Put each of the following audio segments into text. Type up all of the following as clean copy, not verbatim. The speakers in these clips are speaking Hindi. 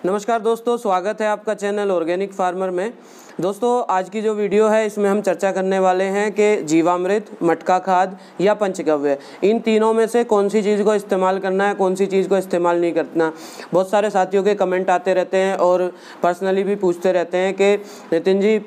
नमस्कार दोस्तों, स्वागत है आपका चैनल ऑर्गेनिक फार्मर में। दोस्तों, आज की जो वीडियो है इसमें हम चर्चा करने वाले हैं कि जीवामृत, मटका खाद या पंचगव्य, इन तीनों में से कौन सी चीज़ को इस्तेमाल करना है, कौन सी चीज़ को इस्तेमाल नहीं करना। बहुत सारे साथियों के कमेंट आते रहते हैं और पर्सनली भी पूछते रहते हैं कि नितिन जी,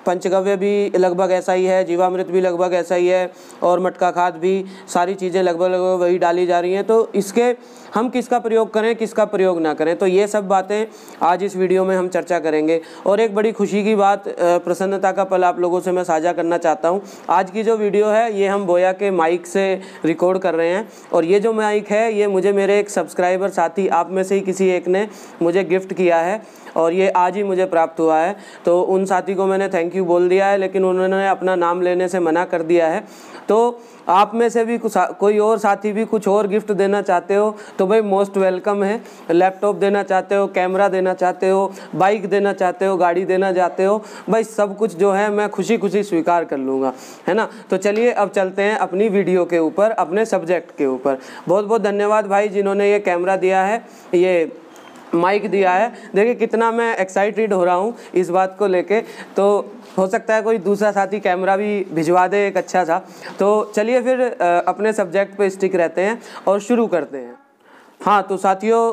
पंचगव्य भी लगभग ऐसा ही है, जीवामृत भी लगभग ऐसा ही है और मटका खाद भी, सारी चीज़ें लगभग वही डाली जा रही हैं, तो इसके हम किसका प्रयोग करें, किसका प्रयोग ना करें। तो ये सब बातें आज इस वीडियो में हम चर्चा करेंगे। और एक बड़ी खुशी की बात, प्रसन्नता का पल आप लोगों से मैं साझा करना चाहता हूँ। आज की जो वीडियो है ये हम बोया के माइक से रिकॉर्ड कर रहे हैं और ये जो माइक है ये मुझे मेरे एक सब्सक्राइबर साथी, आप में से ही किसी एक ने मुझे गिफ्ट किया है और ये आज ही मुझे प्राप्त हुआ है। तो उन साथी को मैंने थैंक यू बोल दिया है, लेकिन उन्होंने अपना नाम लेने से मना कर दिया है। तो आप में से भी कोई और साथी भी कुछ और गिफ्ट देना चाहते हो तो भाई मोस्ट वेलकम है। लैपटॉप देना चाहते हो, कैमरा देना चाहते हो, बाइक देना चाहते हो, गाड़ी देना चाहते हो, भाई सब कुछ जो है मैं खुशी खुशी स्वीकार कर लूँगा, है ना। तो चलिए अब चलते हैं अपनी वीडियो के ऊपर, अपने सब्जेक्ट के ऊपर। बहुत बहुत धन्यवाद भाई जिन्होंने ये कैमरा दिया है, ये माइक दिया है। देखिए कितना मैं एक्साइटेड हो रहा हूँ इस बात को लेके। तो हो सकता है कोई दूसरा साथी कैमरा भी भिजवा दे एक अच्छा सा। तो चलिए फिर अपने सब्जेक्ट पे स्टिक रहते हैं और शुरू करते हैं। हाँ तो साथियों,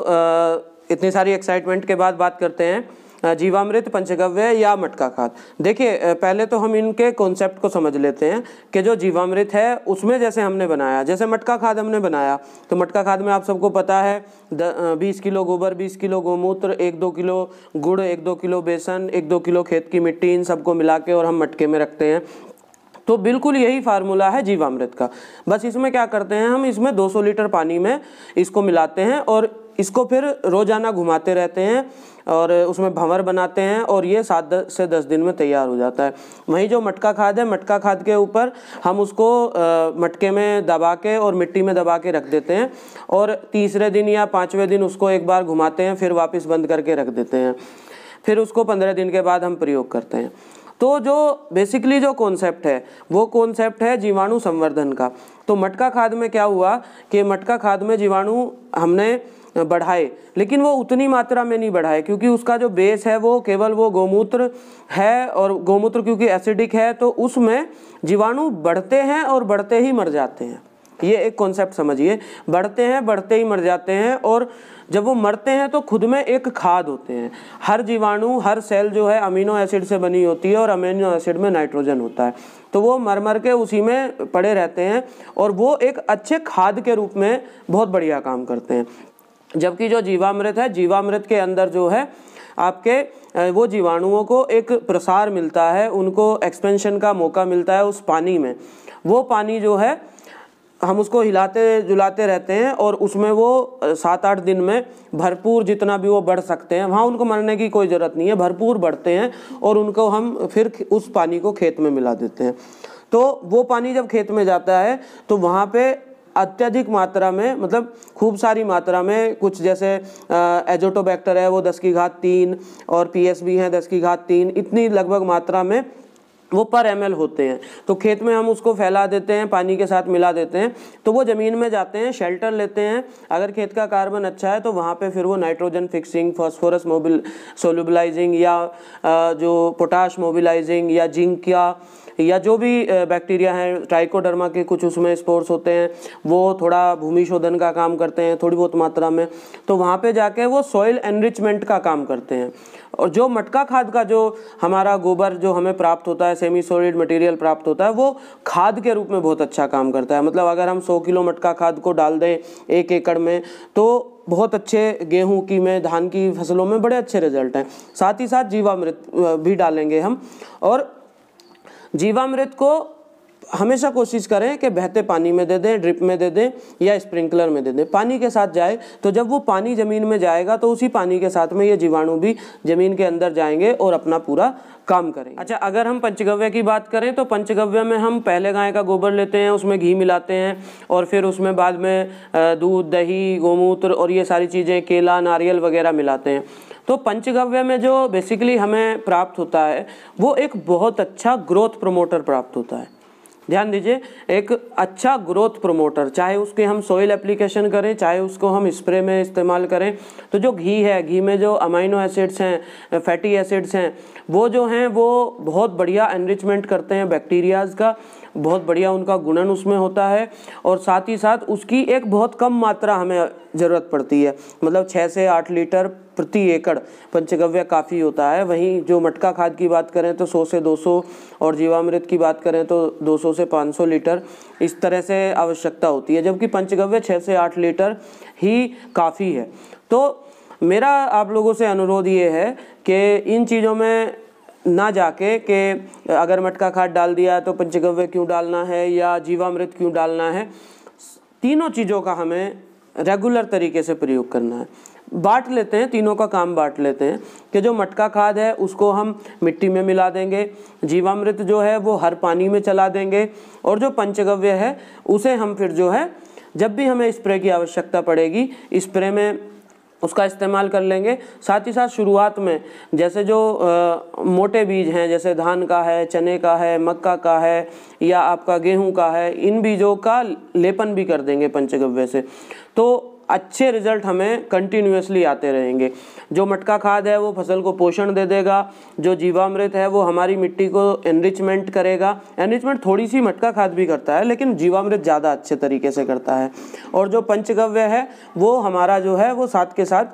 इतनी सारी एक्साइटमेंट के बाद बात करते हैं जीवामृत, पंचगव्य या मटका खाद। देखिए पहले तो हम इनके कॉन्सेप्ट को समझ लेते हैं कि जो जीवामृत है उसमें जैसे हमने बनाया, जैसे मटका खाद हमने बनाया, तो मटका खाद में आप सबको पता है 20 किलो गोबर, 20 किलो गोमूत्र, 1-2 किलो गुड़, 1-2 किलो बेसन, 1-2 किलो खेत की मिट्टी, इन सबको मिला के और हम मटके में रखते हैं। तो बिल्कुल यही फार्मूला है जीवामृत का। बस इसमें क्या करते हैं, हम इसमें 200 लीटर पानी में इसको मिलाते हैं और इसको फिर रोज़ाना घुमाते रहते हैं और उसमें भंवर बनाते हैं और ये 7 से 10 दिन में तैयार हो जाता है। वहीं जो मटका खाद है, मटका खाद के ऊपर हम उसको मटके में दबा के और मिट्टी में दबा के रख देते हैं और तीसरे दिन या 5वें दिन उसको एक बार घुमाते हैं, फिर वापस बंद करके रख देते हैं। फिर उसको 15 दिन के बाद हम प्रयोग करते हैं। तो जो बेसिकली जो कॉन्सेप्ट है वो कॉन्सेप्ट है जीवाणु संवर्धन का। तो मटका खाद में क्या हुआ कि मटका खाद में जीवाणु हमने बढ़ाए, लेकिन वो उतनी मात्रा में नहीं बढ़ाए क्योंकि उसका जो बेस है वो केवल वो गोमूत्र है और गोमूत्र क्योंकि एसिडिक है तो उसमें जीवाणु बढ़ते हैं और बढ़ते ही मर जाते हैं। ये एक कॉन्सेप्ट समझिए, बढ़ते हैं, बढ़ते ही मर जाते हैं और जब वो मरते हैं तो खुद में एक खाद होते हैं। हर जीवाणु, हर सेल जो है अमीनो एसिड से बनी होती है और अमीनो एसिड में नाइट्रोजन होता है, तो वो मर मर के उसी में पड़े रहते हैं और वो एक अच्छे खाद के रूप में बहुत बढ़िया काम करते हैं। जबकि जो जीवामृत है, जीवामृत के अंदर जो है आपके वो जीवाणुओं को एक प्रसार मिलता है, उनको एक्सपेंशन का मौका मिलता है उस पानी में। वो पानी जो है हम उसको हिलाते जुलाते रहते हैं और उसमें वो 7-8 दिन में भरपूर जितना भी वो बढ़ सकते हैं, वहाँ उनको मरने की कोई ज़रूरत नहीं है, भरपूर बढ़ते हैं और उनको हम फिर उस पानी को खेत में मिला देते हैं। तो वो पानी जब खेत में जाता है तो वहाँ पे अत्यधिक मात्रा में, मतलब खूब सारी मात्रा में, कुछ जैसे एजोटोबैक्टर है वो 10 की घात 3 और पीएसबी है 10 की घात 3, इतनी लगभग मात्रा में वो पर ml होते हैं। तो खेत में हम उसको फैला देते हैं, पानी के साथ मिला देते हैं, तो वो ज़मीन में जाते हैं, शेल्टर लेते हैं। अगर खेत का कार्बन अच्छा है तो वहाँ पे फिर वो नाइट्रोजन फिक्सिंग, फॉस्फोरस सोल्यूबलाइजिंग या जो पोटाश मोबिलाइजिंग या जिंक या जो भी बैक्टीरिया हैं, ट्राइकोडर्मा के कुछ उसमें स्पोर्स होते हैं, वो थोड़ा भूमि शोधन का काम करते हैं थोड़ी बहुत मात्रा में, तो वहाँ पे जाके वो सॉइल एनरिचमेंट का काम करते हैं। और जो मटका खाद का जो हमारा गोबर जो हमें प्राप्त होता है, सेमी सॉलिड मटेरियल प्राप्त होता है, वो खाद के रूप में बहुत अच्छा काम करता है। मतलब अगर हम 100 किलो मटका खाद को डाल दें 1 एकड़ में तो बहुत अच्छे गेहूं की में, धान की फसलों में बड़े अच्छे रिजल्ट हैं। साथ ही साथ जीवामृत भी डालेंगे हम, और जीवामृत को हमेशा कोशिश करें कि बहते पानी में दे दें, ड्रिप में दे दें या स्प्रिंकलर में दे दें, पानी के साथ जाए। तो जब वो पानी ज़मीन में जाएगा तो उसी पानी के साथ में ये जीवाणु भी ज़मीन के अंदर जाएंगे और अपना पूरा काम करेंगे। अच्छा, अगर हम पंचगव्य की बात करें तो पंचगव्य में हम पहले गाय का गोबर लेते हैं, उसमें घी मिलाते हैं और फिर उसमें बाद में दूध, दही, गोमूत्र और ये सारी चीज़ें, केला, नारियल वगैरह मिलाते हैं। तो पंचगव्य में जो बेसिकली हमें प्राप्त होता है वो एक बहुत अच्छा ग्रोथ प्रमोटर प्राप्त होता है। ध्यान दीजिए, एक अच्छा ग्रोथ प्रमोटर, चाहे उसके हम सॉइल एप्लीकेशन करें, चाहे उसको हम स्प्रे में इस्तेमाल करें। तो जो घी है, घी में जो अमाइनो एसिड्स हैं, फैटी एसिड्स हैं, वो जो हैं वो बहुत बढ़िया एनरिचमेंट करते हैं बैक्टीरियाज़ का, बहुत बढ़िया उनका गुणन उसमें होता है। और साथ ही साथ उसकी एक बहुत कम मात्रा हमें ज़रूरत पड़ती है, मतलब 6 से 8 लीटर प्रति एकड़ पंचगव्य काफ़ी होता है। वहीं जो मटका खाद की बात करें तो 100 से 200, और जीवामृत की बात करें तो 200 से 500 लीटर इस तरह से आवश्यकता होती है, जबकि पंचगव्य 6 से 8 लीटर ही काफ़ी है। तो मेरा आप लोगों से अनुरोध ये है कि इन चीज़ों में ना जाके कि अगर मटका खाद डाल दिया तो पंचगव्य क्यों डालना है या जीवामृत क्यों डालना है, तीनों चीज़ों का हमें रेगुलर तरीके से प्रयोग करना है। बांट लेते हैं, तीनों का काम बांट लेते हैं कि जो मटका खाद है उसको हम मिट्टी में मिला देंगे, जीवामृत जो है वो हर पानी में चला देंगे, और जो पंचगव्य है उसे हम फिर जो है जब भी हमें स्प्रे की आवश्यकता पड़ेगी स्प्रे में उसका इस्तेमाल कर लेंगे। साथ ही साथ शुरुआत में जैसे जो मोटे बीज हैं, जैसे धान का है, चने का है, मक्का का है या आपका गेहूं का है, इन बीजों का लेपन भी कर देंगे पंचगव्य से, तो अच्छे रिजल्ट हमें कंटिन्यूअसली आते रहेंगे। जो मटका खाद है वो फसल को पोषण दे देगा, जो जीवामृत है वो हमारी मिट्टी को एनरिचमेंट करेगा। एनरिचमेंट थोड़ी सी मटका खाद भी करता है, लेकिन जीवामृत ज़्यादा अच्छे तरीके से करता है। और जो पंचगव्य है वो हमारा जो है वो साथ के साथ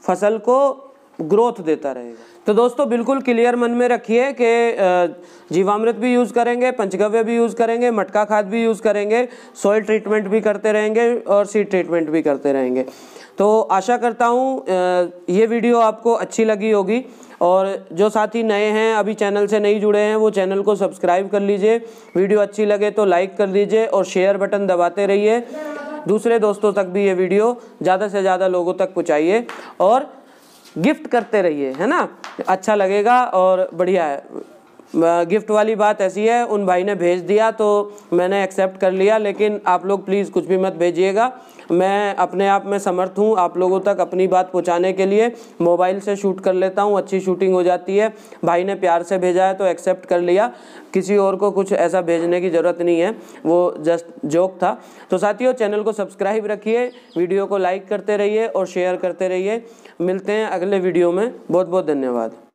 फसल को ग्रोथ देता रहेगा। तो दोस्तों बिल्कुल क्लियर मन में रखिए कि जीवामृत भी यूज़ करेंगे, पंचगव्य भी यूज़ करेंगे, मटका खाद भी यूज़ करेंगे, सॉइल ट्रीटमेंट भी करते रहेंगे और सीड ट्रीटमेंट भी करते रहेंगे। तो आशा करता हूँ ये वीडियो आपको अच्छी लगी होगी, और जो साथी नए हैं अभी चैनल से नहीं जुड़े हैं वो चैनल को सब्सक्राइब कर लीजिए, वीडियो अच्छी लगे तो लाइक कर दीजिए और शेयर बटन दबाते रहिए। दूसरे दोस्तों तक भी ये वीडियो ज़्यादा से ज़्यादा लोगों तक पहुँचाइए और गिफ्ट करते रहिए, है ना, अच्छा लगेगा और बढ़िया है। गिफ्ट वाली बात ऐसी है, उन भाई ने भेज दिया तो मैंने एक्सेप्ट कर लिया, लेकिन आप लोग प्लीज़ कुछ भी मत भेजिएगा। मैं अपने आप में समर्थ हूँ आप लोगों तक अपनी बात पहुँचाने के लिए। मोबाइल से शूट कर लेता हूँ, अच्छी शूटिंग हो जाती है। भाई ने प्यार से भेजा है तो एक्सेप्ट कर लिया, किसी और को कुछ ऐसा भेजने की ज़रूरत नहीं है, वो जस्ट जोक था। तो साथियों चैनल को सब्सक्राइब रखिए, वीडियो को लाइक करते रहिए और शेयर करते रहिए। मिलते हैं अगले वीडियो में, बहुत बहुत धन्यवाद।